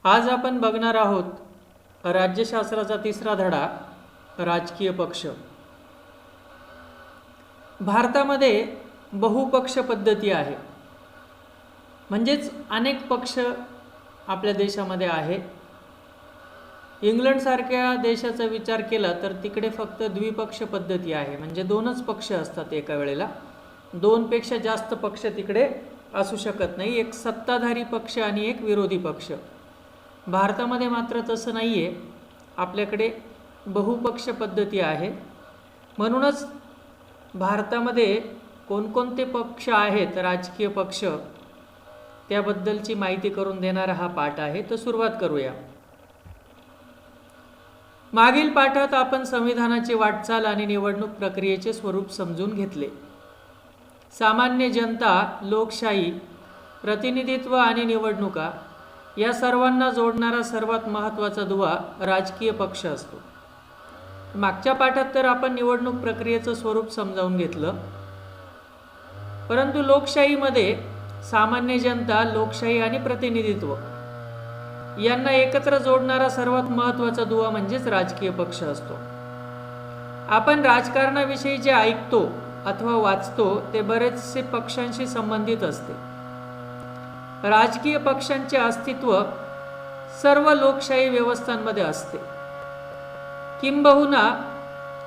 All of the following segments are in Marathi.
आज आपण बघणार आहोत राज्यशास्त्राचा तिसरा धडा, राजकीय पक्ष. भारतामध्ये बहुपक्ष पद्धती आहे, म्हणजेच अनेक पक्ष आपल्या देशामध्ये आहे. इंग्लंडसारख्या देशाचा विचार केला तर तिकडे फक्त द्विपक्ष पद्धती आहे, म्हणजे दोनच पक्ष असतात एका वेळेला. दोनपेक्षा जास्त पक्ष तिकडे असू शकत नाही, एक सत्ताधारी पक्ष आणि एक विरोधी पक्ष. भारतामध्ये मात्र तसं नाही आहे, आपल्याकडे बहुपक्ष पद्धती आहे. म्हणूनच भारतामध्ये कोणकोणते पक्ष आहेत, राजकीय पक्ष, त्याबद्दलची माहिती करून देणारा हा पाठ आहे. तर सुरुवात करूया. मागील पाठात आपण संविधानाची वाटचाल आणि निवडणूक प्रक्रियेचे स्वरूप समजून घेतले. सामान्य जनता, लोकशाही, प्रतिनिधित्व आणि निवडणुका या सर्वांना जोडणारा सर्वात महत्त्वाचा दुवा राजकीय पक्ष असतो. मागच्या पाठात तर आपण निवडणूक प्रक्रियेचं स्वरूप समजावून घेतलं, परंतु लोकशाहीमध्ये सामान्य जनता, लोकशाही आणि प्रतिनिधित्व यांना एकत्र जोडणारा सर्वात महत्त्वाचा दुवा म्हणजेच राजकीय पक्ष असतो. आपण राजकारणाविषयी जे ऐकतो अथवा वाचतो ते बरेचसे पक्षांशी संबंधित असते. राजकीय पक्षांचे अस्तित्व सर्व लोकशाही व्यवस्थांमध्ये असते. किंबहुना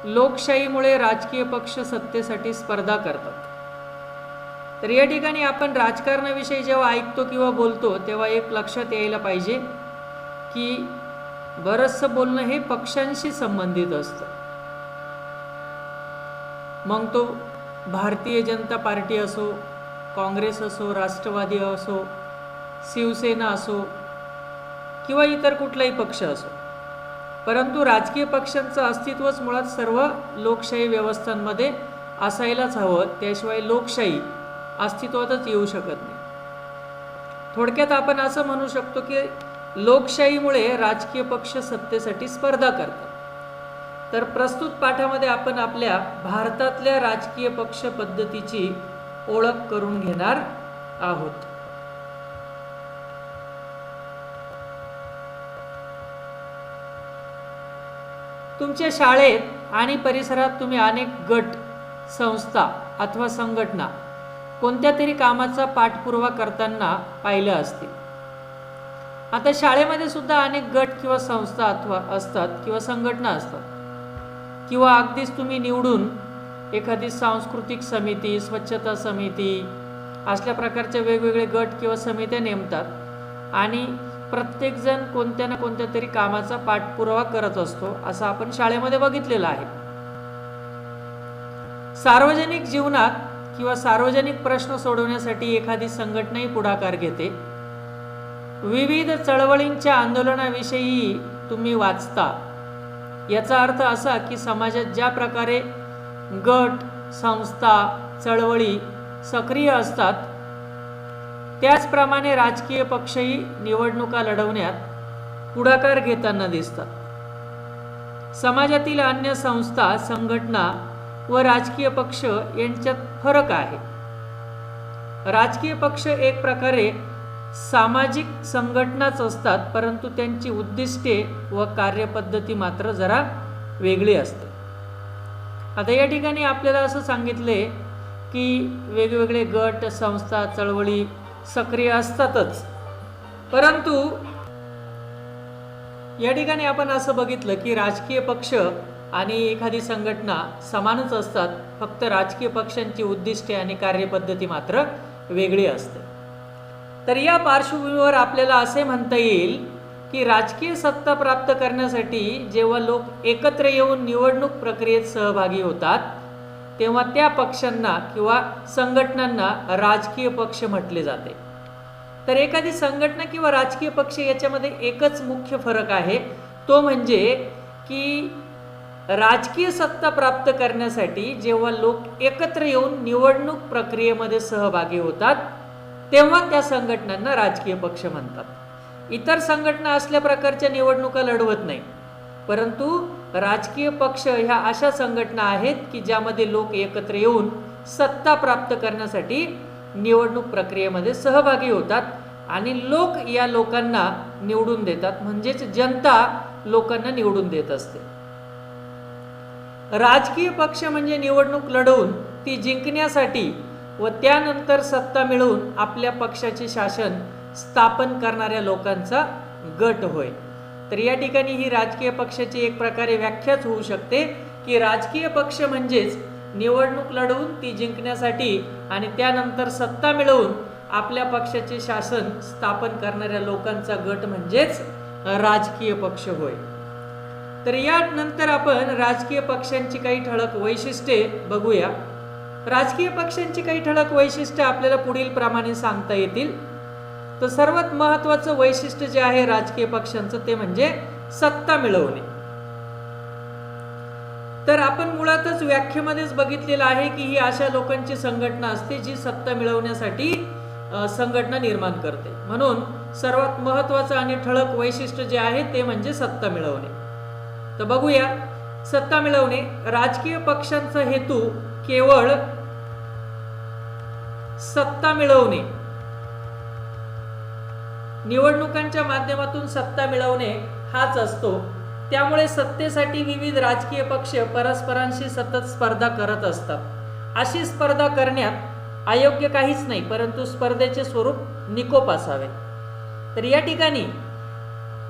लोकशाहीमुळे राजकीय पक्ष सत्तेसाठी स्पर्धा करतात. तर या ठिकाणी आपण राजकारणाविषयी जेव्हा ऐकतो किंवा बोलतो तेव्हा एक लक्षात यायला पाहिजे की बरंचसं बोलणं हे पक्षांशी संबंधित असतं. मग तो भारतीय जनता पार्टी असो, काँग्रेस असो, राष्ट्रवादी असो, शिवसेना असो किंवा इतर कुठलाही पक्ष असो, परंतु राजकीय पक्षांचं अस्तित्वच मुळात सर्व लोकशाही व्यवस्थांमध्ये असायलाच हवं, त्याशिवाय लोकशाही अस्तित्वातच येऊ शकत नाही. थोडक्यात आपण असं म्हणू शकतो की लोकशाहीमुळे राजकीय पक्ष सत्तेसाठी स्पर्धा करतात. तर प्रस्तुत पाठामध्ये आपण आपल्या भारतातल्या राजकीय पक्ष पद्धतीची ओळख करून घेणार आहोत. तुमच्या शाळेत आणि परिसरात तुम्ही अनेक गट, संस्था अथवा संघटना कोणत्या तरी कामाचा पाठपुरावा करताना पाहिलं असतील. आता शाळेमध्ये सुद्धा अनेक गट किंवा संस्था अथवा असतात किंवा संघटना असतात, किंवा अगदीच तुम्ही निवडून एखादी सांस्कृतिक समिती, स्वच्छता समिती असल्या प्रकारचे वेगवेगळे गट किंवा समित्या नेमतात आणि प्रत्येकजण कोणत्या ना कोणत्या तरी कामाचा पाठपुरावा करत असतो, असं आपण शाळेमध्ये बघितलेलं आहे. सार्वजनिक जीवनात किंवा सार्वजनिक प्रश्न सोडवण्यासाठी एखादी संघटनाही पुढाकार घेते. विविध चळवळींच्या आंदोलनाविषयी तुम्ही वाचता. याचा अर्थ असा की समाजात ज्या प्रकारे गट, संस्था, चळवळी सक्रिय असतात, त्याचप्रमाणे राजकीय पक्षही निवडणुका लढवण्यात पुढाकार घेताना दिसतात. समाजातील अन्य संस्था, संघटना व राजकीय पक्ष यांच्यात फरक आहे. राजकीय पक्ष एक प्रकारे सामाजिक संघटनाच असतात, परंतु त्यांची उद्दिष्टे व कार्यपद्धती मात्र जरा वेगळी असते. आता या ठिकाणी आपल्याला असं सांगितले की वेगवेगळे गट, संस्था, चळवळी सक्रिय असतातच, परंतु या ठिकाणी आपण असं बघितलं की राजकीय पक्ष आणि एखादी संघटना समानच असतात, फक्त राजकीय पक्षांची उद्दिष्टे आणि कार्यपद्धती मात्र वेगळी असते. तर या पार्श्वभूमीवर आपल्याला असे म्हणता येईल की राजकीय सत्ता प्राप्त करण्यासाठी जेव्हा लोक एकत्र येऊन निवडणूक प्रक्रियेत सहभागी होतात, तेव्हा त्या पक्षांना किंवा संघटनांना राजकीय पक्ष म्हटले जाते. तर एखादी संघटना किंवा राजकीय पक्ष याच्यामध्ये एकच मुख्य फरक आहे, तो म्हणजे की राजकीय सत्ता प्राप्त करण्यासाठी जेव्हा लोक एकत्र येऊन निवडणूक प्रक्रियेमध्ये सहभागी होतात, तेव्हा त्या संघटनांना राजकीय पक्ष म्हणतात. इतर संघटना असल्या प्रकारच्या निवडणुका लढवत नाही, परंतु राजकीय पक्ष ह्या अशा संघटना आहेत की ज्यामध्ये लोक एकत्र येऊन सत्ता प्राप्त करण्यासाठी निवडणूक प्रक्रियेमध्ये सहभागी होतात आणि लोक या लोकांना निवडून देतात, म्हणजेच जनता लोकांना निवडून देत असते. राजकीय पक्ष म्हणजे निवडणूक लढवून ती जिंकण्यासाठी व त्यानंतर सत्ता मिळवून आपल्या पक्षाचे शासन स्थापन करणाऱ्या लोकांचा गट होय. तर या ठिकाणी ही राजकीय पक्षाची एक प्रकारे व्याख्याच होऊ शकते की राजकीय पक्ष म्हणजेच निवडणूक लढवून ती जिंकण्यासाठी आणि त्यानंतर सत्ता मिळवून आपल्या पक्षाचे शासन स्थापन करणाऱ्या लोकांचा गट म्हणजेच राजकीय पक्ष होय. तर यानंतर आपण राजकीय पक्षांची काही ठळक वैशिष्ट्ये बघूया. राजकीय पक्षांची काही ठळक वैशिष्ट्ये आपल्याला पुढील प्रमाणे सांगता येतील. तर सर्वात महत्त्वाचं वैशिष्ट्य जे आहे राजकीय पक्षांचं ते म्हणजे सत्ता मिळवणे. तर आपण मुळातच व्याख्येमध्येच बघितलेलं आहे की ही अशा लोकांची संघटना असते जी सत्ता मिळवण्यासाठी संघटना निर्माण करते. म्हणून सर्वात महत्त्वाचं आणि ठळक वैशिष्ट्य जे आहे ते म्हणजे सत्ता मिळवणे. तर बघूया, सत्ता मिळवणे. राजकीय पक्षांचा हेतू केवळ सत्ता मिळवणे, निवडणुकांच्या माध्यमातून सत्ता मिळवणे हाच असतो. त्यामुळे सत्तेसाठी विविध राजकीय पक्ष परस्परांशी सतत स्पर्धा करत असतात. अशी स्पर्धा करण्यात अयोग्य काहीच नाही, परंतु स्पर्धेचे स्वरूप निकोप असावे. तर या ठिकाणी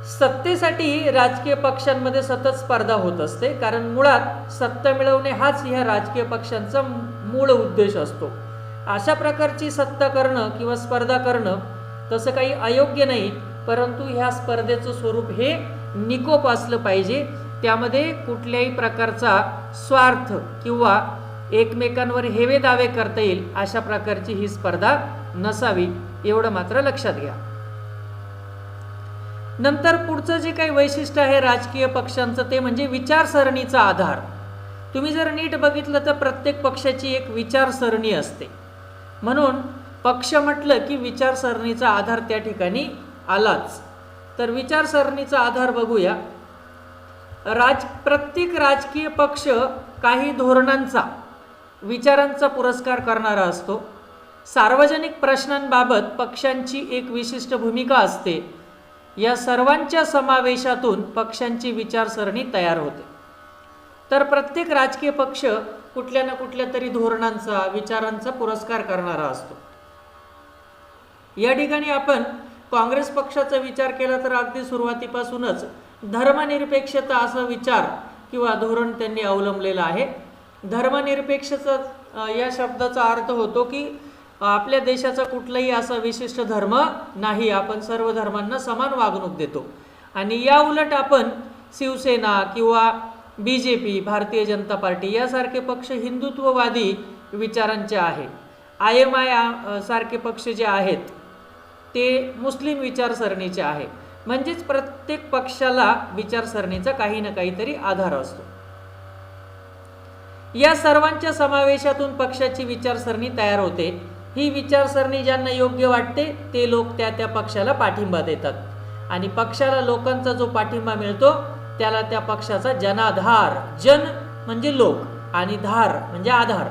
सत्तेसाठी राजकीय पक्षांमध्ये सतत स्पर्धा होत असते, कारण मुळात सत्ता मिळवणे हाच ह्या राजकीय पक्षांचा मूळ उद्देश असतो. अशा प्रकारची सत्ता करणं किंवा स्पर्धा करणं तसं काही अयोग्य नाही, परंतु ह्या स्पर्धेचं स्वरूप हे निकोप असलं पाहिजे. त्यामध्ये कुठल्याही प्रकारचा स्वार्थ किंवा एकमेकांवर हेवे दावे करता येईल अशा प्रकारची ही स्पर्धा नसावी, एवढं मात्र लक्षात घ्या. नंतर पुढचं जे काही वैशिष्ट्य आहे राजकीय पक्षांचं ते म्हणजे विचारसरणीचा आधार. तुम्ही जर नीट बघितलं तर प्रत्येक पक्षाची एक विचारसरणी असते. म्हणून पक्ष म्हटलं की विचारसरणीचा आधार त्या ठिकाणी आलाच. तर विचारसरणीचा आधार बघूया. प्रत्येक राजकीय पक्ष काही धोरणांचा, विचारांचा पुरस्कार करणारा असतो. सार्वजनिक प्रश्नांबाबत पक्षांची एक विशिष्ट भूमिका असते. या सर्वांच्या समावेशातून पक्षांची विचारसरणी तयार होते. तर प्रत्येक राजकीय पक्ष कुठल्या ना कुठल्या तरी धोरणांचा, विचारांचा पुरस्कार करणारा असतो. या ठिकाणी आपण काँग्रेस पक्षाचा विचार केला तर अगदी सुरुवातीपासूनच धर्मनिरपेक्षता असा विचार किंवा धोरण त्यांनी अवलंबलेलं आहे. धर्मनिरपेक्षता या शब्दाचा अर्थ होतो की आपल्या देशाचा कुठलाही असा विशिष्ट धर्म नाही, आपण सर्व धर्मांना समान वागणूक देतो. आणि या उलट आपण शिवसेना किंवा BJP, भारतीय जनता पार्टी यासारखे पक्ष हिंदुत्ववादी विचारांचे आहेत. IMI सारखे पक्ष जे आहेत ते मुस्लिम विचारसरणीचे आहे. म्हणजेच प्रत्येक पक्षाला विचारसरणीचा काही ना काहीतरी आधार असतो. या सर्वांच्या समावेशातून पक्षाची विचारसरणी तयार होते. ही विचारसरणी ज्यांना योग्य वाटते ते लोक त्या पक्षाला पाठिंबा देतात आणि पक्षाला लोकांचा जो पाठिंबा मिळतो त्याला त्या पक्षाचा जनाधार, जन म्हणजे लोक आणि धार म्हणजे आधार,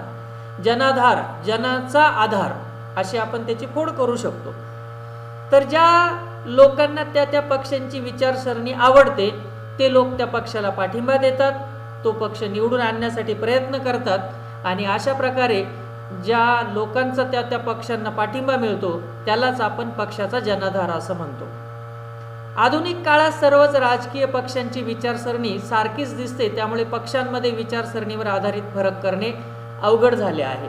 जनाधार, जनाचा आधार अशी आपण त्याची फोड करू शकतो. तर ज्या लोकांना त्या पक्षांची विचारसरणी आवडते ते लोक त्या पक्षाला पाठिंबा देतात, तो पक्ष निवडून आणण्यासाठी प्रयत्न करतात आणि अशा प्रकारे ज्या लोकांचा त्या पक्षांना पाठिंबा मिळतो त्यालाच आपण पक्षाचा जनाधार असं म्हणतो. आधुनिक काळात सर्वच राजकीय पक्षांची विचारसरणी सारखीच दिसते, त्यामुळे पक्षांमध्ये विचारसरणीवर आधारित फरक करणे अवघड झाले आहे.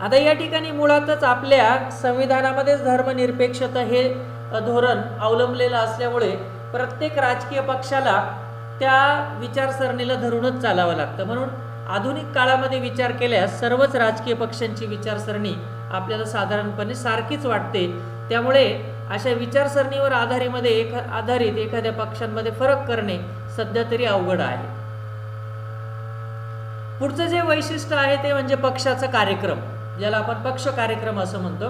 आता या ठिकाणी मुळातच आपल्या संविधानामध्येच धर्मनिरपेक्षता हे धोरण अवलंबलेलं असल्यामुळे प्रत्येक राजकीय पक्षाला त्या विचारसरणीला धरूनच चालावं लागतं. म्हणून आधुनिक काळामध्ये विचार केल्यास सर्वच राजकीय पक्षांची विचारसरणी आपल्याला साधारणपणे सारखीच वाटते. त्यामुळे अशा विचारसरणीवर आधारित एखाद्या पक्षांमध्ये फरक करणे सध्या तरी अवघड आहे. पुढचं जे वैशिष्ट्य आहे ते म्हणजे पक्षाचा कार्यक्रम, ज्याला आपण पक्ष कार्यक्रम असं म्हणतो.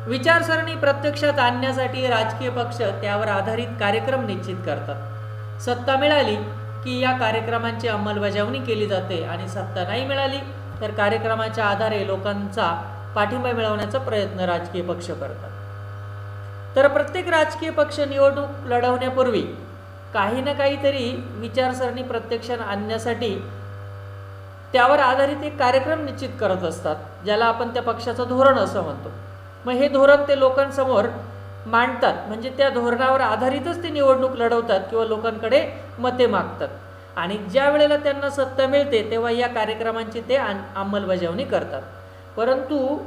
विचारसरणी प्रत्यक्षात आणण्यासाठी राजकीय पक्ष त्यावर आधारित कार्यक्रम निश्चित करतात. सत्ता मिळाली की या कार्यक्रमांची अंमलबजावणी केली जाते आणि सत्ता नाही मिळाली तर कार्यक्रमाच्या आधारे लोकांचा पाठिंबा मिळवण्याचा प्रयत्न राजकीय पक्ष करतात. तर प्रत्येक राजकीय पक्ष निवडणूक लढवण्यापूर्वी काही ना काहीतरी विचारसरणी प्रत्यक्षात आणण्यासाठी त्यावर आधारित एक कार्यक्रम निश्चित करत असतात, ज्याला आपण त्या पक्षाचं धोरण असं म्हणतो. मग हे धोरण ते लोकांसमोर मांडतात, म्हणजे त्या धोरणावर आधारितच ते निवडणूक लढवतात किंवा लोकांकडे मते मागतात. आणि ज्या वेळेला त्यांना सत्ता मिळते तेव्हा या कार्यक्रमांची ते अंमलबजावणी करतात. परंतु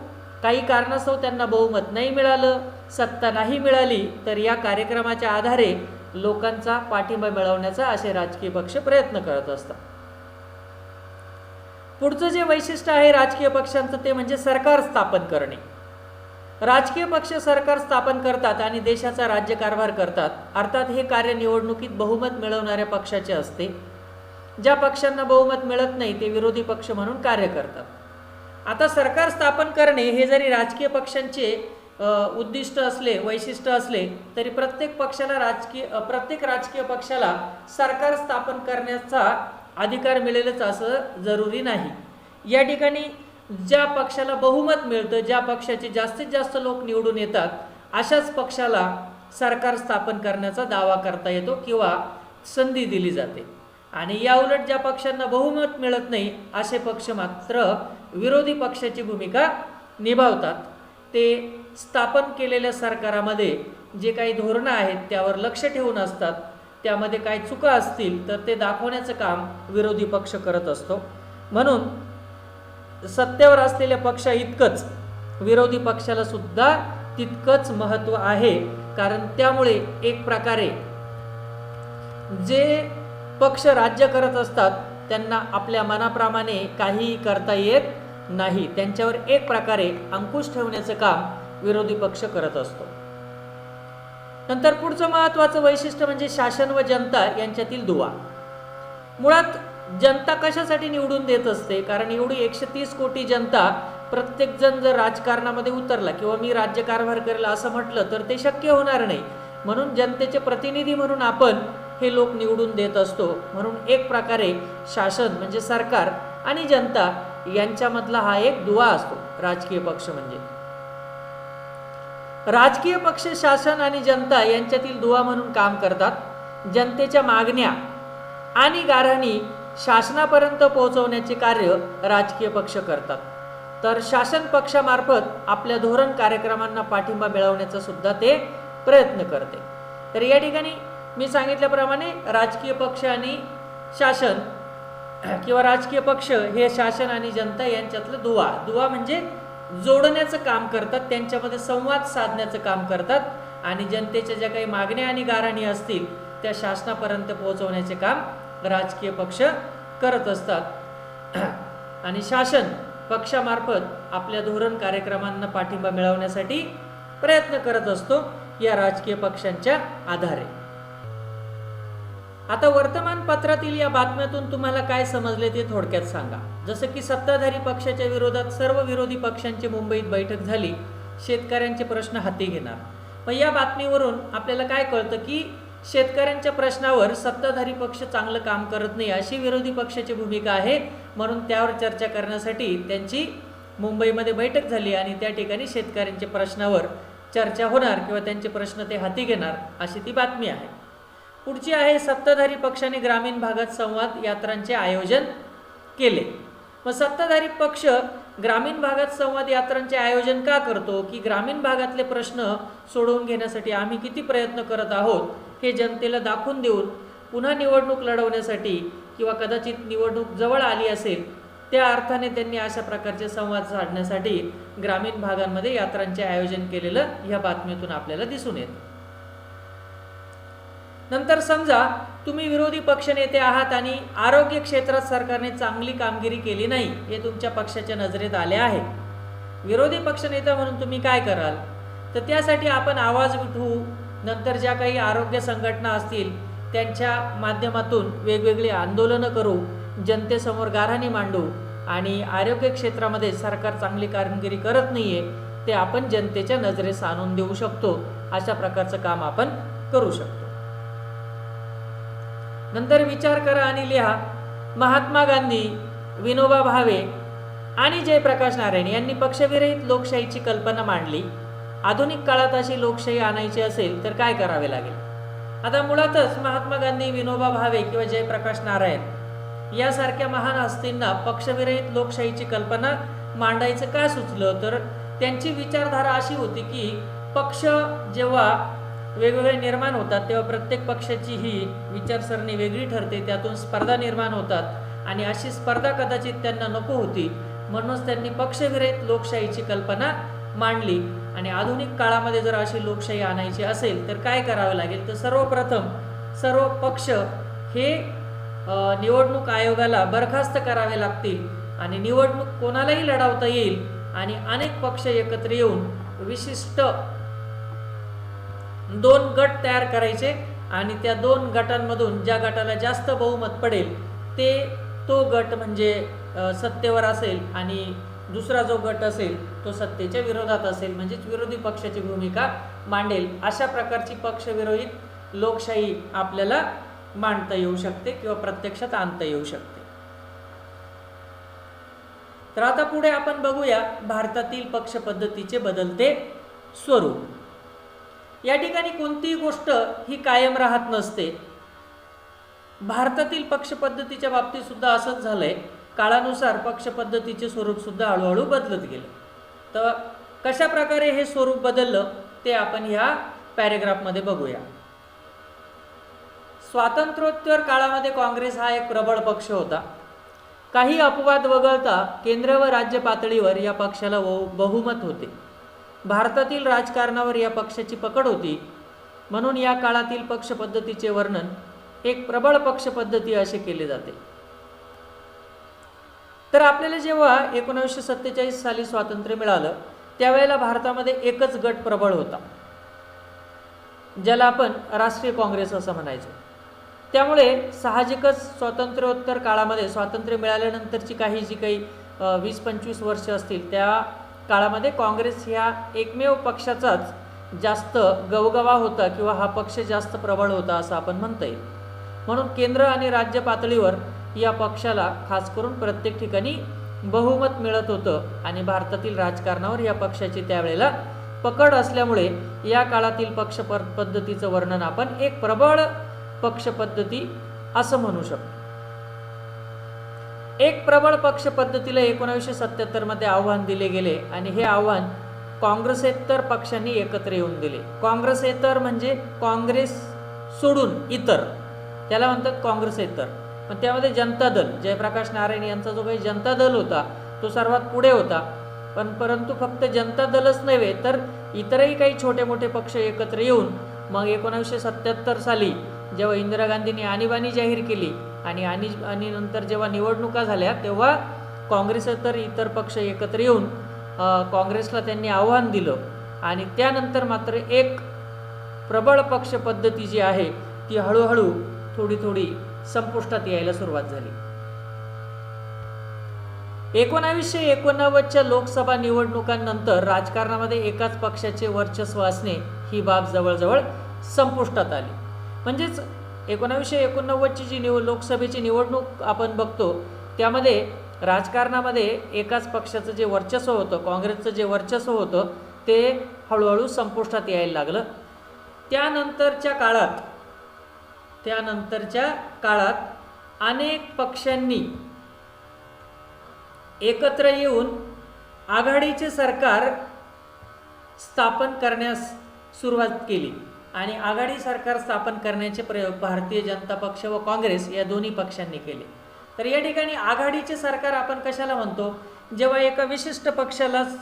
काही कारणास्तव त्यांना बहुमत नाही मिळालं, सत्ता नाही मिळाली, तर या कार्यक्रमाच्या आधारे लोकांचा पाठिंबा मिळवण्याचा असे राजकीय पक्ष प्रयत्न करत असतात. पुढचं जे वैशिष्ट्य आहे राजकीय पक्षांचं ते म्हणजे सरकार स्थापन करणे. राजकीय पक्ष सरकार स्थापन करतात आणि देशाचा राज्यकारभार करतात. अर्थात हे कार्य निवडणुकीत बहुमत मिळवणाऱ्या पक्षाचे असते. ज्या पक्षांना बहुमत मिळत नाही ते विरोधी पक्ष म्हणून कार्य करतात. आता सरकार स्थापन करणे हे जरी राजकीय पक्षांचे उद्दिष्ट असले, वैशिष्ट्य असले, तरी प्रत्येक राजकीय पक्षाला सरकार स्थापन करण्याचा अधिकार मिळेलच असं जरुरी नाही. या ठिकाणी ज्या पक्षाला बहुमत मिळतं, ज्या पक्षाचे जास्तीत जास्त लोक निवडून येतात, अशाच पक्षाला सरकार स्थापन करण्याचा दावा करता येतो किंवा संधी दिली जाते. आणि याउलट ज्या पक्षांना बहुमत मिळत नाही असे पक्ष मात्र विरोधी पक्षाची भूमिका निभावतात. ते स्थापन केलेल्या सरकारामध्ये जे काही धोरणं आहेत त्यावर लक्ष ठेवून असतात. त्यामध्ये काही चुका असतील तर ते दाखवण्याचं काम विरोधी पक्ष करत असतो. म्हणून सत्तेवर असलेल्या पक्षा इतकंच विरोधी पक्षाला सुद्धा तितकंच महत्त्व आहे. कारण त्यामुळे एक प्रकारे जे पक्ष राज्य करत असतात त्यांना आपल्या मनाप्रमाणे काहीही करता येत नाही. त्यांच्यावर एक प्रकारे अंकुश ठेवण्याचं काम विरोधी पक्ष करत असतो. नंतर पुढचं महत्त्वाचं वैशिष्ट्य म्हणजे शासन व जनता यांच्यातील दुवा. मुळात जनता कशासाठी निवडून देत असते? कारण एवढी 130 कोटी जनता, प्रत्येक जण जर राजकारणामध्ये उतरला किंवा मी राज्यकारभार करेल असं म्हटलं तर ते शक्य होणार नाही. म्हणून जनतेचे प्रतिनिधी म्हणून आपण हे लोक निवडून देत असतो. म्हणून एक प्रकारे शासन म्हणजे सरकार आणि जनता यांच्यामधला हा एक दुवा असतो राजकीय पक्ष म्हणजे. राजकीय पक्ष शासन आणि जनता यांच्यातील दुवा म्हणून काम करतात. जनतेच्या मागण्या आणि गाऱ्हाणी शासनापर्यंत पोहोचवण्याचे कार्य राजकीय पक्ष करतात. तर शासन पक्षामार्फत आपल्या धोरण कार्यक्रमांना पाठिंबा मिळवण्याचा सुद्धा ते प्रयत्न करते. तर या ठिकाणी मी सांगितल्याप्रमाणे राजकीय पक्ष आणि शासन किंवा राजकीय पक्ष हे शासन आणि जनता यांच्यातलं दुवा म्हणजे जोडण्याचं काम करतात, त्यांच्यामध्ये संवाद साधण्याचं काम करतात आणि जनतेच्या ज्या काही मागण्या आणि गाऱ्हाणी असतील त्या शासनापर्यंत पोहोचवण्याचे काम राजकीय पक्ष करत असतात. आणि शासन पक्षामार्फत आपल्या धोरण कार्यक्रमांना पाठिंबा मिळवण्यासाठी प्रयत्न करत असतो या राजकीय पक्षांच्या आधारे. आता वर्तमानपत्रातील या बातम्यातून तुम्हाला काय समजले ते थोडक्यात सांगा. जसं की सत्ताधारी पक्षाच्या विरोधात सर्व विरोधी पक्षांची मुंबईत बैठक झाली, शेतकऱ्यांचे प्रश्न हाती घेणार. मग या बातमीवरून आपल्याला काय कळतं की शेतकऱ्यांच्या प्रश्नावर सत्ताधारी पक्ष चांगलं काम करत नाही अशी विरोधी पक्षाची भूमिका आहे. म्हणून त्यावर चर्चा करण्यासाठी त्यांची मुंबईमध्ये बैठक झाली आणि त्या ठिकाणी शेतकऱ्यांच्या प्रश्नावर चर्चा होणार किंवा त्यांचे प्रश्न ते हाती घेणार अशी ती बातमी आहे. पुढची आहे सत्ताधारी पक्षाने ग्रामीण भागात संवाद यात्रांचे आयोजन केले. मग सत्ताधारी पक्ष ग्रामीण भागात संवाद यात्रांचे आयोजन का करतो की ग्रामीण भागातले प्रश्न सोडवून घेण्यासाठी आम्ही किती प्रयत्न करत आहोत हे जनतेला दाखवून देऊन पुन्हा निवडणूक लढवण्यासाठी किंवा कदाचित निवडणूक जवळ आली असेल त्या अर्थाने त्यांनी अशा प्रकारचे संवाद साधण्यासाठी ग्रामीण भागांमध्ये यात्रांचे आयोजन केलेलं ह्या बातमीतून आपल्याला दिसून येतं. नंतर समजा तुम्ही विरोधी पक्षनेते आहात आणि आरोग्य क्षेत्रात सरकारने चांगली कामगिरी केली नाही हे तुमच्या पक्षाच्या नजरेत आले आहे. विरोधी पक्षनेता म्हणून तुम्ही काय कराल? तर त्यासाठी आपण आवाज उठवू. नंतर ज्या काही आरोग्य संघटना असतील त्यांच्या माध्यमातून वेगवेगळी आंदोलनं करू, जनतेसमोर गाऱ्हाणी मांडू आणि आरोग्य क्षेत्रामध्ये सरकार चांगली कामगिरी करत नाहीये ते आपण जनतेच्या नजरेस आणून देऊ शकतो. अशा प्रकारचं काम आपण करू शकतो. नंतर विचार करा आणि लिहा. महात्मा गांधी, विनोबा भावे आणि जयप्रकाश नारायण यांनी पक्षविरहित लोकशाहीची कल्पना मांडली. आधुनिक काळात अशी लोकशाही आणायची असेल तर काय करावे लागेल? आता मुळातच महात्मा गांधी, विनोबा भावे किंवा जयप्रकाश नारायण यासारख्या महान हस्तींना पक्षविरहित लोकशाहीची कल्पना मांडायचं का सुचलं? तर त्यांची विचारधारा अशी होती की पक्ष जेव्हा वेगवेगळे निर्माण होतात तेव्हा प्रत्येक पक्षाची ही विचारसरणी वेगळी ठरते, त्यातून स्पर्धा निर्माण होतात आणि अशी स्पर्धा कदाचित त्यांना नको होती, म्हणूनच त्यांनी पक्षविरहित लोकशाहीची कल्पना मांडली. आणि आधुनिक काळामध्ये जर अशी लोकशाही आणायची असेल तर काय करावं लागेल? तर सर्वप्रथम सर्व पक्ष हे निवडणूक आयोगाला बरखास्त करावे लागतील आणि निवडणूक कोणालाही लढवता येईल आणि अनेक पक्ष एकत्र येऊन विशिष्ट 2 गट तयार करायचे आणि त्या 2 गटांमधून ज्या गटाला जास्त बहुमत पडेल तो गट म्हणजे सत्तेवर असेल आणि दुसरा जो गट असेल तो सत्तेच्या विरोधात असेल, म्हणजेच विरोधी पक्षाची भूमिका मांडेल. अशा प्रकारची पक्षविरहित लोकशाही आपल्याला मांडता येऊ शकते किंवा प्रत्यक्षात आणता येऊ शकते. तर आता पुढे आपण बघूया भारतातील पक्ष पद्धतीचे बदलते स्वरूप. या ठिकाणी कोणतीही गोष्ट ही कायम राहत नसते. भारतातील पक्ष पद्धतीच्या बाबतीत सुद्धा असंच झालंय. काळानुसार पक्ष पद्धतीचे स्वरूप सुद्धा हळूहळू बदलत गेलं. तर कशा प्रकारे हे स्वरूप बदललं ते आपण ह्या पॅरेग्राफमध्ये बघूया. स्वातंत्र्योत्तर काळामध्ये काँग्रेस हा एक प्रबळ पक्ष होता. काही अपवाद वगळता केंद्र व राज्य पातळीवर या पक्षाला बहुमत होते. भारतातील राजकारणावर या पक्षाची पकड होती, म्हणून या काळातील पक्ष पद्धतीचे वर्णन एक प्रबळ पक्ष पद्धती असे केले जाते. तर आपल्याला जेव्हा 1947 साली स्वातंत्र्य मिळालं त्यावेळेला भारतामध्ये एकच गट प्रबळ होता, ज्याला आपण राष्ट्रीय काँग्रेस असं म्हणायचो. त्यामुळे साहजिकच स्वातंत्र्योत्तर काळामध्ये स्वातंत्र्य मिळाल्यानंतरची जी काही 20-25 वर्ष असतील त्या काळामध्ये काँग्रेस ह्या एकमेव पक्षाचाच जास्त गवगवा होता किंवा हा पक्ष जास्त प्रबळ होता असं आपण म्हणता येईल. म्हणून केंद्र आणि राज्य पातळीवर या पक्षाला खास करून प्रत्येक ठिकाणी बहुमत मिळत होतं आणि भारतातील राजकारणावर या पक्षाची त्यावेळेला पकड असल्यामुळे या काळातील पक्ष पद्धतीचं वर्णन आपण एक प्रबळ पक्ष पद्धती असं म्हणू शकतो. एक प्रबळ पक्ष पद्धतीला 1977 मध्ये आव्हान दिले गेले आणि हे आव्हान काँग्रेसेतर पक्षांनी एकत्र येऊन दिले. काँग्रेसेतर म्हणजे काँग्रेस सोडून इतर, त्याला म्हणतात काँग्रेसेतर. पण त्यामध्ये जनता दल, जयप्रकाश नारायण यांचा जो काही जनता दल होता तो सर्वात पुढे होता. परंतु फक्त जनता दलच नव्हे तर इतरही काही छोटे मोठे पक्ष एकत्र येऊन मग 1977 साली जेव्हा इंदिरा गांधींनी आणीबाणी जाहीर केली आणि नंतर जेव्हा निवडणुका झाल्या तेव्हा काँग्रेसेतर इतर पक्ष एकत्र येऊन काँग्रेसला त्यांनी आव्हान दिलं आणि त्यानंतर मात्र एक प्रबळ पक्ष पद्धती जी आहे ती हळूहळू थोडी संपुष्टात यायला सुरुवात झाली. 1989च्या लोकसभा निवडणुकांनंतर राजकारणामध्ये एकाच पक्षाचे वर्चस्व असणे ही बाब जवळजवळ संपुष्टात आली. म्हणजेच 1989ची जी लोकसभेची निवडणूक आपण बघतो त्यामध्ये राजकारणामध्ये एकाच पक्षाचं जे वर्चस्व होतं, काँग्रेसचं जे वर्चस्व होतं ते हळूहळू संपुष्टात यायला लागलं. त्यानंतरच्या काळात अनेक पक्षांनी एकत्र येऊन आघाडीचे सरकार स्थापन करण्यास सुरुवात केली आणि आघाडी सरकार स्थापन करण्याचे प्रयोग भारतीय जनता पक्ष व काँग्रेस या दोन्ही पक्षांनी केले. तर या ठिकाणी आघाडीचे सरकार आपण कशाला म्हणतो? जेव्हा एका विशिष्ट पक्षालाच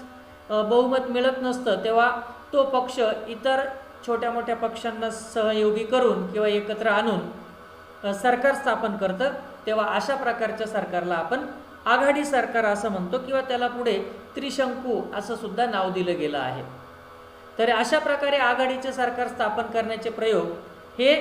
बहुमत मिळत नसतं तेव्हा तो पक्ष इतर छोट्या मोठ्या पक्षांना सहयोगी करून किंवा एकत्र आणून सरकार स्थापन करतं, तेव्हा अशा प्रकारच्या सरकारला आपण आघाडी सरकार असं म्हणतो किंवा त्याला पुढे त्रिशंकू असं सुद्धा नाव दिलं गेलं आहे. तर अशा प्रकारे आघाडीचे सरकार स्थापन करण्याचे प्रयोग हे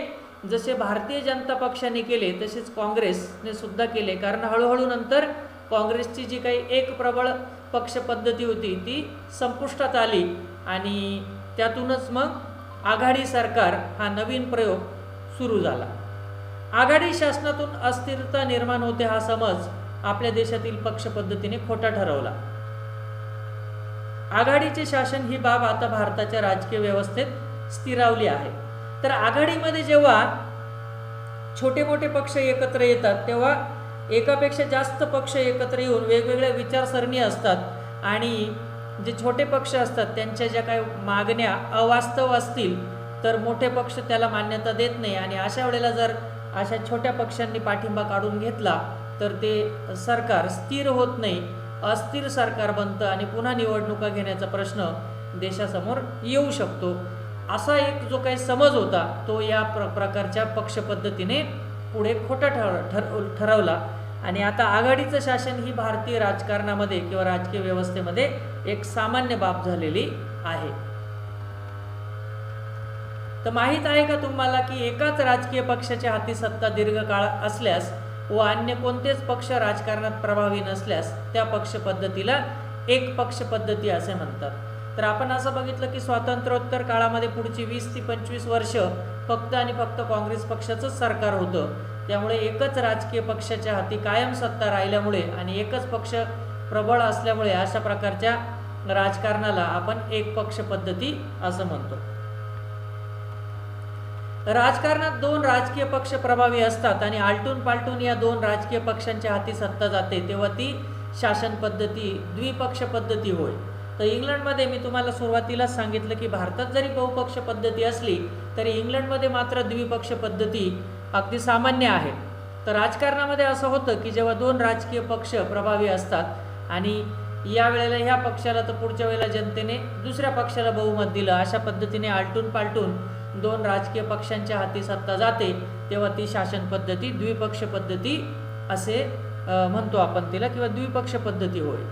जसे भारतीय जनता पक्षाने केले तसेच काँग्रेसने सुद्धा केले. कारण हळूहळू नंतर काँग्रेसची जी काही एक प्रबळ पक्ष पद्धती होती ती संपुष्टात आली आणि त्यातूनच मग आघाडी सरकार हा नवीन प्रयोग सुरू झाला. आघाडी शासनातून अस्थिरता निर्माण होते हा समज आपल्या देशातील पक्ष पद्धतीने खोटा ठरवला. आघाडीचे शासन ही बाब आता भारताच्या राजकीय व्यवस्थेत स्थिरावली आहे. तर आघाडीमध्ये जेव्हा छोटे मोठे पक्ष एकत्र येतात तेव्हा एकापेक्षा जास्त पक्ष एकत्र येऊन वेगवेगळ्या विचारसरणी असतात आणि जे छोटे पक्ष असतात त्यांच्या ज्या काही मागण्या अवास्तव असतील तर मोठे पक्ष त्याला मान्यता देत नाही आणि अशा वेळेला जर अशा छोट्या पक्षांनी पाठिंबा काढून घेतला तर ते सरकार स्थिर होत नाही, अस्थिर सरकार बनतं आणि पुन्हा निवडणुका घेण्याचा प्रश्न देशासमोर येऊ शकतो. असा एक जो काही समज होता तो या प्रकारच्या पक्ष पद्धतीने पुढे खोटा ठरवला आणि आता आघाडीचं शासन ही भारतीय राजकारणामध्ये किंवा राजकीय व्यवस्थेमध्ये एक सामान्य बाब झालेली आहे. तर माहीत आहे का तुम्हाला की एकाच राजकीय पक्षाच्या हाती सत्ता दीर्घकाळ असल्यास व अन्य कोणतेच पक्ष राजकारणात प्रभावी नसल्यास त्या पक्ष पद्धतीला एक पक्ष पद्धती असे म्हणतात. तर आपण असं बघितलं की स्वातंत्र्योत्तर काळामध्ये पुढची 20 ते 25 वर्ष फक्त आणि फक्त काँग्रेस पक्षाचंच सरकार होतं. त्यामुळे एकच राजकीय पक्षाच्या हाती कायम सत्ता राहिल्यामुळे आणि एकच पक्ष प्रबळ असल्यामुळे अशा प्रकारच्या राजकारणाला आपण एक पक्ष पद्धती असं म्हणतो. राजकारणात दोन राजकीय पक्ष प्रभावी असतात आणि आलटून पालटून या दोन राजकीय पक्षांच्या हाती सत्ता जाते तेव्हा ती शासन पद्धती द्विपक्ष पद्धती होय. तर इंग्लंडमध्ये मी तुम्हाला सुरुवातीलाच सांगितलं की भारतात जरी बहुपक्ष पद्धती असली तरी इंग्लंडमध्ये मात्र द्विपक्ष पद्धती अगदी सामान्य आहे. तर राजकारणामध्ये असं होतं की जेव्हा दोन राजकीय पक्ष प्रभावी असतात आणि या वेळेला ह्या पक्षाला तर पुढच्या वेळेला जनतेने दुसऱ्या पक्षाला बहुमत दिलं, अशा पद्धतीने आलटून पालटून दोन राजकीय पक्षांच्या हाती सत्ता जाते तेव्हा ती शासन पद्धती द्विपक्ष पद्धती असे म्हणतो आपण तिला किंवा द्विपक्ष पद्धती होय.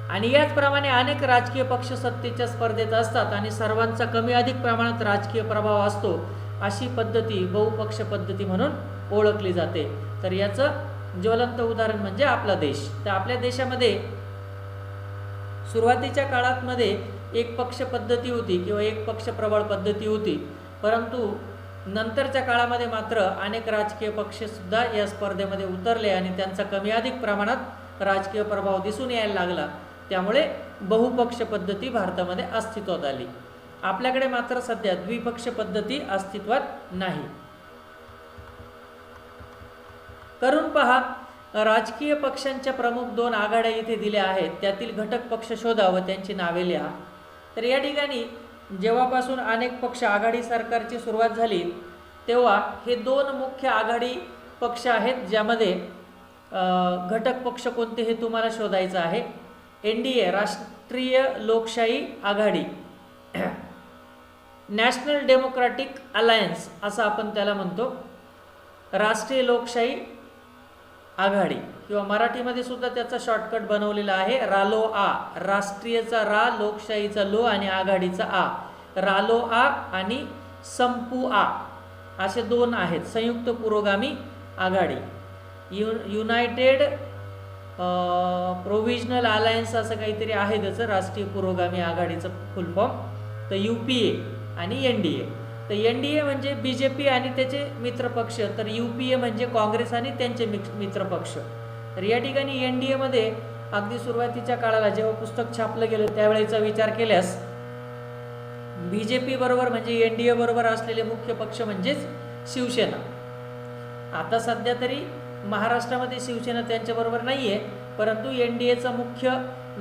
आणि याचप्रमाणे अनेक राजकीय पक्ष सत्तेच्या स्पर्धेत असतात आणि सर्वांचा कमी अधिक प्रमाणात राजकीय प्रभाव असतो, अशी पद्धती बहुपक्ष पद्धती म्हणून ओळखली जाते. तर याचं ज्वलंत उदाहरण म्हणजे आपला देश. तर आपल्या देशामध्ये सुरुवातीच्या काळात मध्ये एक पक्ष पद्धती होती किंवा एक पक्ष प्रबळ पद्धती होती, परंतु नंतरच्या काळामध्ये मात्र अनेक राजकीय पक्ष सुद्धा या स्पर्धेमध्ये उतरले आणि त्यांचा कमी अधिक प्रमाणात राजकीय प्रभाव दिसून यायला लागला. त्यामुळे बहुपक्ष पद्धती भारतामध्ये अस्तित्वात आली. आपल्याकडे मात्र सध्या द्विपक्ष पद्धती अस्तित्वात नाही. करून पहा, राजकीय पक्षांच्या प्रमुख दोन आघाड्या इथे दिल्या आहेत, त्यातील घटक पक्ष शोधा व त्यांची नावे लिहा. तर या ठिकाणी जेव्हापासून अनेक पक्ष आघाडी सरकारची सुरुवात झाली तेव्हा हे दोन मुख्य आघाडी पक्ष आहेत ज्यामध्ये घटक पक्ष कोणते हे तुम्हाला शोधायचं आहे. NDA राष्ट्रीय लोकशाही आघाडी, नॅशनल डेमोक्रॅटिक अलायन्स असं आपण त्याला म्हणतो, राष्ट्रीय लोकशाही आघाडी किंवा मराठीमध्ये सुद्धा त्याचा शॉर्टकट बनवलेला आहे रालोआ. राष्ट्रीयचा रा, लोकशाहीचा लो आणि आघाडीचा आ. रालोआ आणि संपुआ असे दोन आहेत. संयुक्त पुरोगामी आघाडी, युनायटेड प्रोव्हिजनल अलायन्स असं काहीतरी आहे त्याचं राष्ट्रीय पुरोगामी आघाडीचं फुल फॉर्म. तर UPA आणि NDA. तर NDA म्हणजे BJP आणि त्याचे मित्रपक्ष, तर UPA म्हणजे काँग्रेस आणि त्यांचे मित्रपक्ष. तर या ठिकाणी NDA मध्ये अगदी सुरुवातीच्या काळाला जेव्हा पुस्तक छापलं गेलं त्यावेळेचा विचार केल्यास BJP बरोबर म्हणजे NDA बरोबर असलेले मुख्य पक्ष म्हणजेच शिवसेना. आता सध्या तरी महाराष्ट्रामध्ये शिवसेना त्यांच्याबरोबर नाही आहे, परंतु NDAचा मुख्य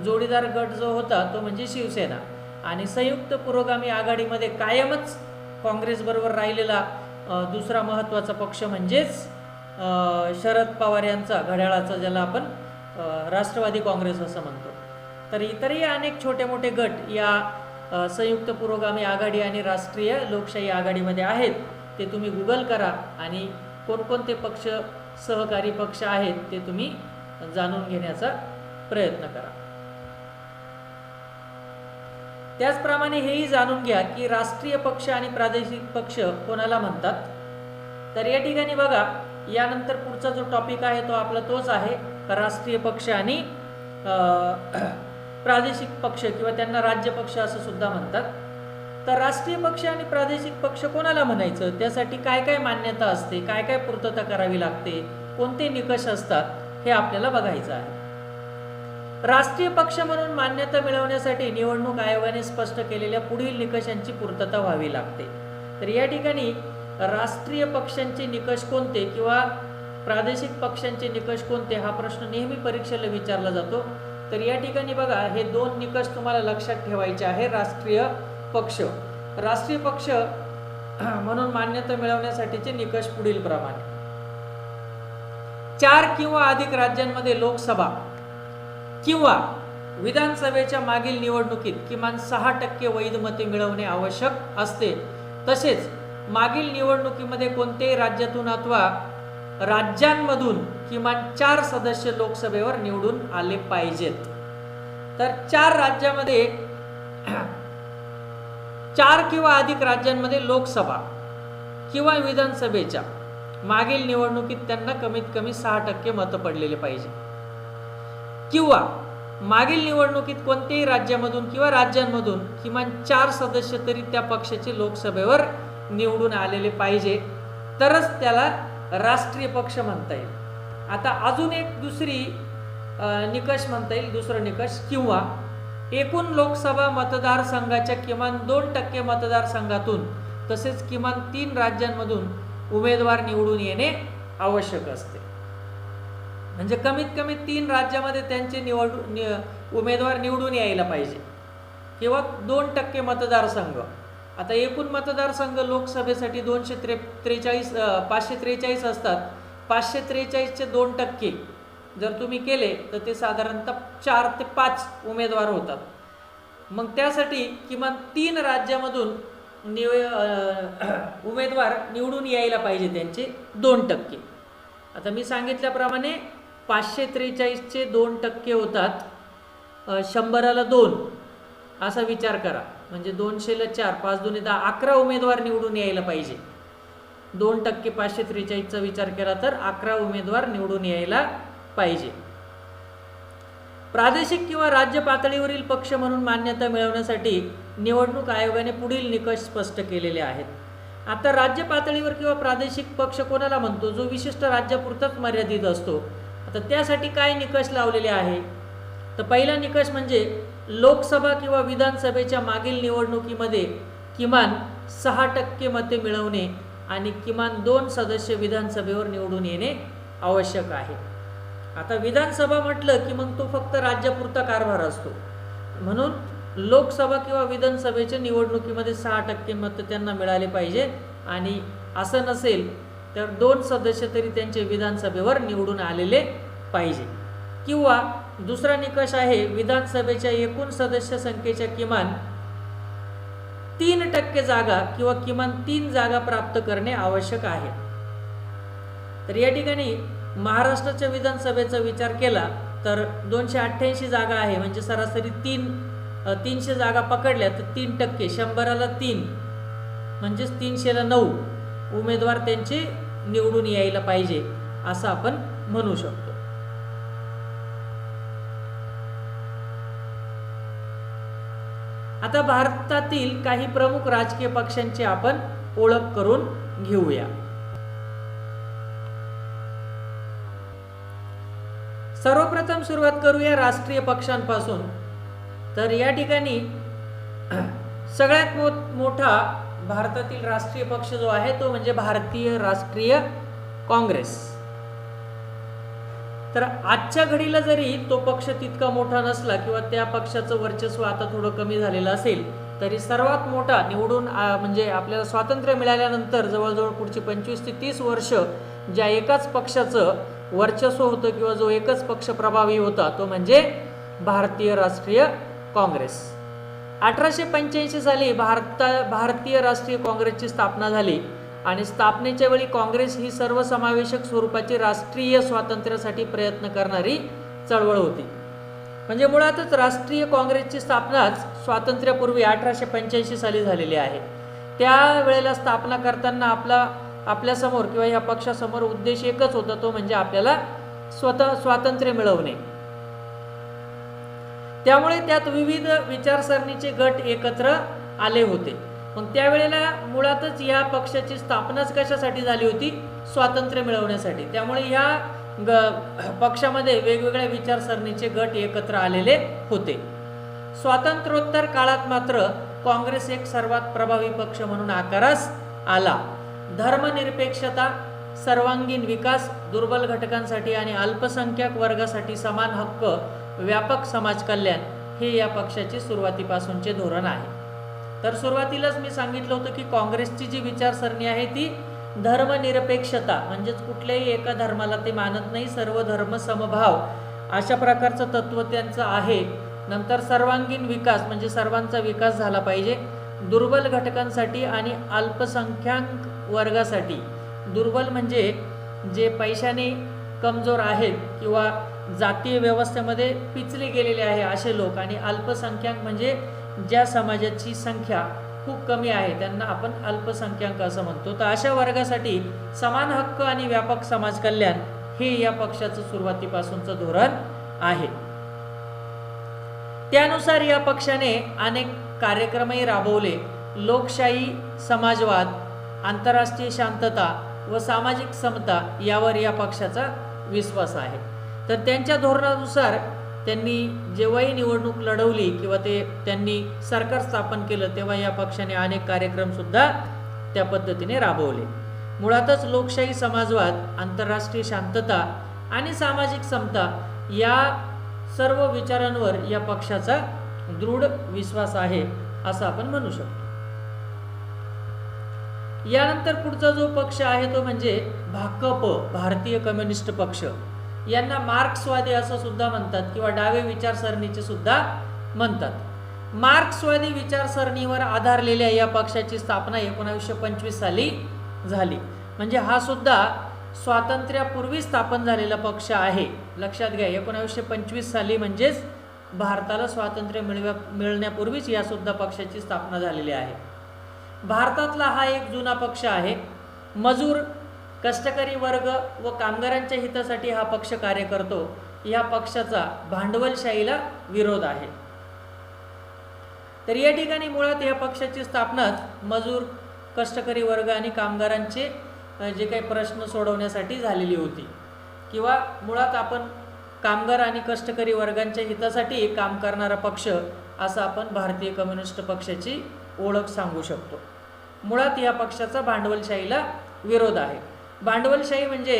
जोडीदार गट जो होता तो म्हणजे शिवसेना. आणि संयुक्त पुरोगामी आघाडीमध्ये कायमच काँग्रेसबरोबर राहिलेला दुसरा महत्त्वाचा पक्ष म्हणजेच शरद पवार यांचा घड्याळाचा, ज्याला आपण राष्ट्रवादी काँग्रेस असं म्हणतो. तर इतरही अनेक छोटे मोठे गट या संयुक्त पुरोगामी आघाडी आणि राष्ट्रीय लोकशाही आघाडीमध्ये आहेत. ते तुम्ही गुगल करा आणि कोणकोणते पक्ष सहकारी पक्ष आहेत ते तुम्ही जाणून घेण्याचा प्रयत्न करा. त्याचप्रमाणे हेही जाणून घ्या की राष्ट्रीय पक्ष आणि प्रादेशिक पक्ष कोणाला म्हणतात. तर या ठिकाणी बघा, यानंतर पुढचा जो टॉपिक आहे तो आपला तोच आहे, राष्ट्रीय पक्ष आणि प्रादेशिक पक्ष किंवा त्यांना राज्य पक्ष असं सुद्धा म्हणतात. तर राष्ट्रीय पक्ष आणि प्रादेशिक पक्ष कोणाला म्हणायचं, त्यासाठी काय काय मान्यता असते, काय काय पूर्तता करावी लागते, कोणते निकष असतात हे आपल्याला बघायचं आहे. राष्ट्रीय पक्ष म्हणून मान्यता मिळवण्यासाठी निवडणूक आयोगाने स्पष्ट केलेल्या पुढील निकषांची पूर्तता व्हावी लागते. तर या ठिकाणी राष्ट्रीय पक्षांचे निकष कोणते किंवा प्रादेशिक पक्षांचे निकष कोणते हा प्रश्न नेहमी परीक्षेला विचारला जातो. तर या ठिकाणी बघा, हे दोन निकष तुम्हाला लक्षात ठेवायचे आहे. राष्ट्रीय पक्ष म्हणून मान्यता मिळवण्यासाठीचे निकष पुढील प्रमाणे: 4 किंवा अधिक राज्यांमध्ये लोकसभा किंवा विधानसभेच्या मागील निवडणुकीत किमान 6% वैध मते मिळवणे आवश्यक असते. तसेच मागील निवडणुकीमध्ये कोणत्याही राज्यातून अथवा राज्यांमधून किमान 4 सदस्य लोकसभेवर निवडून आले पाहिजेत. तर 4 किंवा अधिक राज्यांमध्ये लोकसभा किंवा विधानसभेच्या मागील निवडणुकीत त्यांना कमीत कमी 6% मतं पडलेले पाहिजे, किंवा मागील निवडणुकीत कोणत्याही राज्यामधून किंवा राज्यांमधून किमान 4 सदस्य तरी त्या पक्षाचे लोकसभेवर निवडून आलेले पाहिजे, तरच त्याला राष्ट्रीय पक्ष म्हणता येईल. आता अजून एक निकष म्हणता येईल, दुसरा निकष, किंवा एकूण लोकसभा मतदारसंघाच्या किमान 2% मतदारसंघातून तसेच किमान 3 राज्यांमधून उमेदवार निवडून येणे आवश्यक असते. म्हणजे कमीत कमी 3 राज्यामध्ये त्यांचे उमेदवार निवडून यायला पाहिजे, किंवा 2% मतदारसंघ. आता एकूण मतदारसंघ लोकसभेसाठी 543 असतात. 543चे 2% जर तुम्ही केले तर ते साधारणतः 4 ते 5 उमेदवार होतात. मग त्यासाठी किमान 3 राज्यामधून उमेदवार निवडून यायला पाहिजे त्यांचे 2%. आता मी सांगितल्याप्रमाणे 543चे 2% होतात 100ला 2 असा विचार करा. म्हणजे 200ला 4, 5 2 10, 11 उमेदवार निवडून यायला पाहिजे. 2% 543चा विचार केला तर 11 उमेदवार निवडून यायला पाहिजे. प्रादेशिक किंवा राज्य पातळीवरील पक्ष म्हणून मान्यता मिळवण्यासाठी निवडणूक आयोगाने पुढील निकष स्पष्ट केलेले आहेत. आता राज्य पातळीवर किंवा प्रादेशिक पक्ष कोणाला म्हणतो? जो विशिष्ट राज्यापुरताच मर्यादित असतो. आता त्यासाठी काय निकष लावलेले आहे? तर पहिला निकष म्हणजे लोकसभा किंवा विधानसभेच्या मागील निवडणुकीमध्ये किमान 6% मते मिळवणे आणि किमान 2 सदस्य विधानसभेवर निवडून येणे आवश्यक आहे. आता विधानसभा म्हटलं की मग तो फक्त राज्यापुरता कारभार असतो, म्हणून लोकसभा किंवा विधानसभेच्या निवडणुकीमध्ये 6% मतं त्यांना मिळाले पाहिजे, आणि असं नसेल तर 2 सदस्य तरी त्यांचे विधानसभेवर निवडून आलेले पाहिजे. किंवा दुसरा निकष आहे विधानसभेच्या एकूण सदस्य संख्येच्या किमान 3% जागा किंवा किमान 3 जागा प्राप्त करणे आवश्यक आहे. तर या ठिकाणी महाराष्ट्राच्या विधानसभेचा विचार केला तर 288 जागा आहे, म्हणजे सरासरी 300 जागा पकडल्या तर 3%, 100ला 3 म्हणजेच 300ला 9 उमेदवार त्यांचे निवडून यायला पाहिजे असं आपण म्हणू शकतो. आता भारतातील काही प्रमुख राजकीय पक्षांची आपण ओळख करून घेऊया. सर्वप्रथम सुरुवात करूया राष्ट्रीय पक्षांपासून. तर या ठिकाणी सगळ्यात मोठा भारतातील राष्ट्रीय पक्ष जो आहे तो म्हणजे भारतीय राष्ट्रीय काँग्रेस. तर आजच्या घडीला जरी तो पक्ष तितका मोठा नसला किंवा त्या पक्षाचं वर्चस्व आता थोडं कमी झालेलं असेल, तरी सर्वात मोठा निवडून म्हणजे आपल्याला स्वातंत्र्य मिळाल्यानंतर जवळजवळ पुढची 25 ते 30 वर्ष ज्या एकाच पक्षाचं वर्चस्व होतं किंवा जो एकच पक्ष प्रभावी होता तो म्हणजे भारतीय राष्ट्रीय काँग्रेस. 1885 साली भारतीय राष्ट्रीय काँग्रेसची स्थापना झाली आणि स्थापनेच्या वेळी काँग्रेस ही सर्वसमावेशक स्वरूपाची राष्ट्रीय स्वातंत्र्यासाठी प्रयत्न करणारी चळवळ होती. म्हणजे मुळातच राष्ट्रीय काँग्रेसची स्थापनाच स्वातंत्र्यापूर्वी 1885 साली झालेली आहे. त्यावेळेला स्थापना करताना आपल्यासमोर किंवा या पक्षासमोर उद्देश एकच होता, तो म्हणजे आपल्याला स्वातंत्र्य मिळवणे. त्यामुळे त्यात विविध विचारसरणीचे गट एकत्र आले होते. मग त्यावेळेला मुळातच या पक्षाची स्थापनाच कशासाठी झाली होती? स्वातंत्र्य मिळवण्यासाठी. त्यामुळे या पक्षामध्ये वेगवेगळ्या विचारसरणीचे गट एकत्र आलेले होते. स्वातंत्र्योत्तर काळात मात्र काँग्रेस एक सर्वात प्रभावी पक्ष म्हणून आकारास आला. धर्मनिरपेक्षता, सर्वांगीण विकास, दुर्बल घटकांसाठी आणि अल्पसंख्याक वर्गासाठी समान हक्क, व्यापक समाज कल्याण हे या पक्षाचे सुरुवातीपासूनचे धोरण आहे. तर सुरुवातीलाच मी सांगितलं होतं की काँग्रेसची जी विचारसरणी आहे ती धर्मनिरपेक्षता, म्हणजेच कुठल्याही एका धर्माला ते मानत नाही, सर्व धर्म समभाव अशा प्रकारचं तत्व त्यांचं आहे. नंतर सर्वांगीण विकास म्हणजे सर्वांचा विकास झाला पाहिजे. दुर्बल घटकांसाठी आणि अल्पसंख्याक वर्गासाठी, दुर्बल म्हणजे जे पैशाने कमजोर आहेत किंवा जातीय व्यवस्थेमध्ये पिचले गेलेले आहे असे लोक, आणि अल्पसंख्याक म्हणजे ज्या समाजाची संख्या खूप कमी आहे त्यांना आपण अल्पसंख्याक असं म्हणतो. तर अशा वर्गासाठी समान हक्क आणि व्यापक समाज कल्याण हे या पक्षाचं सुरुवातीपासूनचं धोरण आहे. त्यानुसार या पक्षाने अनेक कार्यक्रमही राबवले. लोकशाही, समाजवाद, आंतरराष्ट्रीय शांतता व सामाजिक समता यावर या पक्षाचा विश्वास आहे. तर त्यांच्या धोरणानुसार त्यांनी जेव्हाही निवडणूक लढवली किंवा त्यांनी सरकार स्थापन केलं तेव्हा या पक्षाने अनेक कार्यक्रमसुद्धा त्या पद्धतीने राबवले. मुळातच लोकशाही, समाजवाद, आंतरराष्ट्रीय शांतता आणि सामाजिक समता या सर्व विचारांवर या पक्षाचा दृढ विश्वास आहे असं आपण म्हणू शकतो. यानंतर पुढचा जो पक्ष आहे तो म्हणजे भाकप, भारतीय कम्युनिस्ट पक्ष. यांना मार्क्सवादी असं सुद्धा म्हणतात किंवा डावे विचारसरणीचे सुद्धा म्हणतात. मार्क्सवादी विचारसरणीवर आधारलेल्या या पक्षाची स्थापना 1925 साली झाली. म्हणजे हा सुद्धा स्वातंत्र्यापूर्वी स्थापन झालेला पक्ष आहे. लक्षात घ्या, 1925 साली म्हणजेच भारताला स्वातंत्र्य मिळण्यापूर्वीच या सुद्धा पक्षाची स्थापना झालेली आहे. भारतातला हा एक जुना पक्ष आहे. मजूर, कष्टकरी वर्ग व कामगारांच्या हितासाठी हा पक्ष कार्य करतो. या पक्षाचा भांडवलशाहीला विरोध आहे. तर या ठिकाणी मुळात या पक्षाची स्थापना मजूर, कष्टकरी वर्ग आणि कामगारांचे जे काही प्रश्न सोडवण्यासाठी झालेली होती, किंवा मुळात आपण कामगार आणि कष्टकरी वर्गांच्या हितासाठी काम करणारा पक्ष असं आपण भारतीय कम्युनिस्ट पक्षाची ओळख सांगू शकतो. मुळात या पक्षाचा भांडवलशाहीला विरोध आहे. भांडवलशाही म्हणजे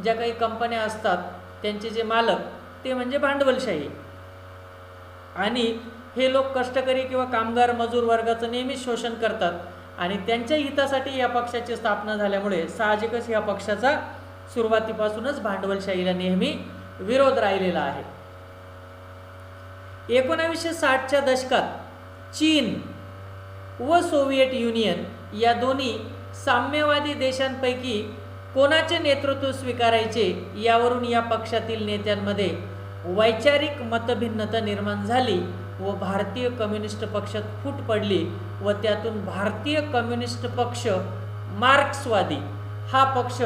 ज्या काही कंपन्या असतात त्यांचे जे मालक ते म्हणजे भांडवलशाही, आणि हे लोक कष्टकरी किंवा कामगार मजूर वर्गाचं नेहमीच शोषण करतात, आणि त्यांच्या हितासाठी या पक्षाची स्थापना झाल्यामुळे साहजिकच या पक्षाचा सुरुवातीपासूनच भांडवलशाहीला नेहमी विरोध राहिलेला आहे. 1960च्या दशकात चीन व सोव्हिएट युनियन या दोन्ही साम्यवादी देशांपैकी कोणाचे नेतृत्व स्वीकारायचे यावरून या पक्षातील नेत्यांमध्ये वैचारिक मतभिन्नता निर्माण झाली व भारतीय कम्युनिस्ट पक्षात फूट पडली व त्यातून भारतीय कम्युनिस्ट पक्ष मार्क्सवादी हा पक्ष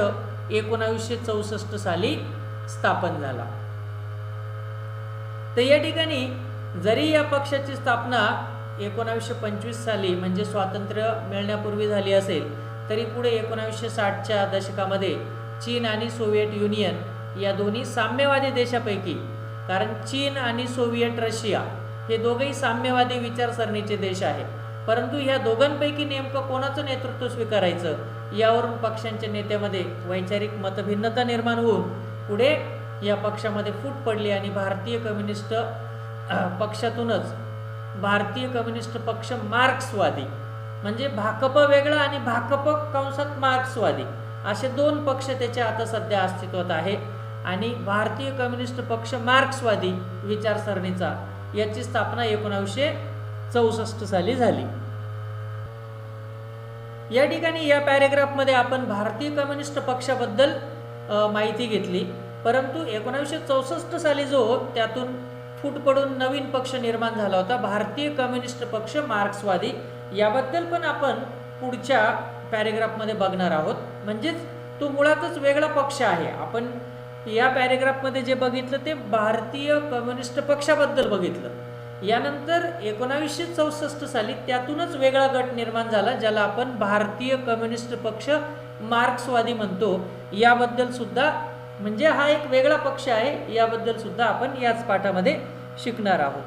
1964 साली स्थापन झाला. तर या ठिकाणी जरी या पक्षाची स्थापना 1925 साली म्हणजे स्वातंत्र्य मिळण्यापूर्वी झाली असेल, तरी पुढे 1960च्या दशकामध्ये चीन आणि सोव्हिएट युनियन या दोन्ही साम्यवादी देशापैकी, कारण चीन आणि सोव्हिएट रशिया हे दोघेही साम्यवादी विचारसरणीचे देश आहे, परंतु ह्या दोघांपैकी नेमकं कोणाचं नेतृत्व स्वीकारायचं यावरून पक्षांच्या नेत्यामध्ये वैचारिक मतभिन्नता निर्माण होऊन पुढे या पक्षामध्ये फूट पडली आणि भारतीय कम्युनिस्ट पक्षातूनच भारतीय कम्युनिस्ट पक्ष मार्क्सवादी म्हणजे भाकप वेगळा आणि भाकप कंसात मार्क्सवादी असे दोन पक्ष त्याच्या आता सध्या अस्तित्वात आहे. आणि भारतीय कम्युनिस्ट पक्ष मार्क्सवादी विचारसरणीचा याची स्थापना 1964 साली झाली. या ठिकाणी या पॅरेग्राफमध्ये आपण भारतीय कम्युनिस्ट पक्षाबद्दल माहिती घेतली, परंतु 1964 साली जो त्यातून फूट पडून नवीन पक्ष निर्माण झाला होता भारतीय कम्युनिस्ट पक्ष मार्क्सवादी, याबद्दल पण आपण पुढच्या पॅरेग्राफमध्ये बघणार आहोत. म्हणजेच तो मुळातच वेगळा पक्ष आहे. आपण या पॅरेग्राफमध्ये जे बघितलं ते भारतीय कम्युनिस्ट पक्षाबद्दल बघितलं. यानंतर 1964 साली त्यातूनच वेगळा गट निर्माण झाला ज्याला आपण भारतीय कम्युनिस्ट पक्ष मार्क्सवादी म्हणतो. याबद्दल सुद्धा म्हणजे हा एक वेगळा पक्ष आहे, याबद्दल सुद्धा आपण याच पाठामध्ये शिकणार आहोत.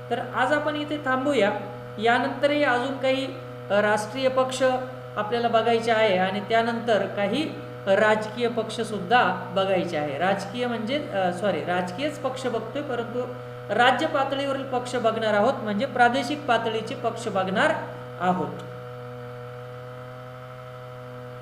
तर आज आपण इथे थांबूया. यानंतरही अजून काही राष्ट्रीय पक्ष आपल्याला बघायचे आहे आणि त्यानंतर काही राजकीय पक्ष सुद्धा बघायचे आहे. राजकीय म्हणजे राजकीयच पक्ष बघतोय, परंतु राज्य पातळीवरील पक्ष बघणार आहोत, म्हणजे प्रादेशिक पातळीचे पक्ष बघणार आहोत.